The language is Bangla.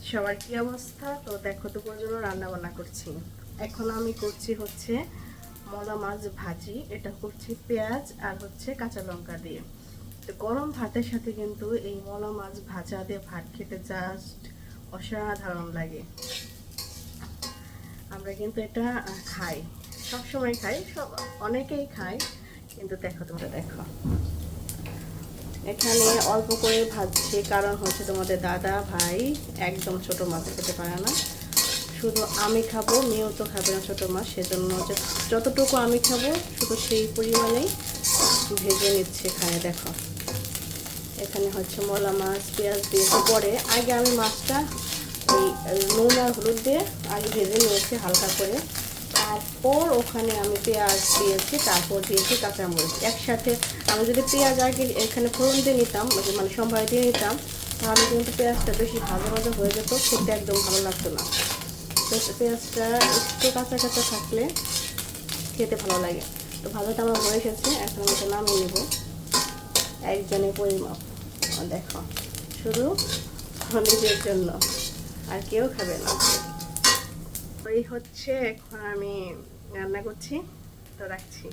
সবার কি অবস্থা? তো দেখো দুপুরের জন্য রান্না বান্না করছি। এখন আমি করছি হচ্ছে মলা মাছ ভাজি। এটা করছি পেঁয়াজ আর হচ্ছে কাঁচা লঙ্কা দিয়ে। তো গরম ভাতের সাথে কিন্তু এই মলা মাছ ভাজা দিয়ে ভাত খেতে জাস্ট অসাধারণ লাগে। আমরা কিন্তু এটা খাই, সবসময় খাই, সব অনেকেই খায়। কিন্তু দেখো, তোমরা দেখো এখানে অল্প করে ভাজছি, কারণ হচ্ছে তোমাদের দাদা ভাই একদম ছোট মাছ খেতে পারে না। শুধু আমি খাবো, মেয়েও তো খাবে না ছোটো মাছ, সেজন্য যতটুকু আমি খাবো শুধু সেই পরিমাণেই ভেজে নিচ্ছে এখানে। দেখো এখানে হচ্ছে মলা মাছ পেঁয়াজ দিয়ে পরে আগে আমি মাছটা এই নুন আর হলুদ দিয়ে আগে ভেজে নিয়েছি হালকা করে। তারপর ওখানে আমি পেঁয়াজ দিয়েছি, তারপর দিয়েছি কাঁচামরিচ একসাথে। আমি যদি পেঁয়াজ আগে এখানে ফোড়ন দিয়ে নিতাম, মানে সম্ভার দিয়ে নিতাম, তাহলে কিন্তু পেঁয়াজটা বেশি ভাজা ভাজা হয়ে যেত, খেতে একদম ভালো লাগতো না। তো পেঁয়াজটা একটু কাঁচা কাঁচা থাকলে খেতে ভালো লাগে। তো ভাজাটা আমার হয়ে এসেছে, এখন আমি এটা নামিয়ে নেব। একজনের পরিমাপ দেখো, শুধু নিজের জন্য, আর কেউ খাবে না। এই হচ্ছে এখন আমি রান্না করছি, তো রাখছি।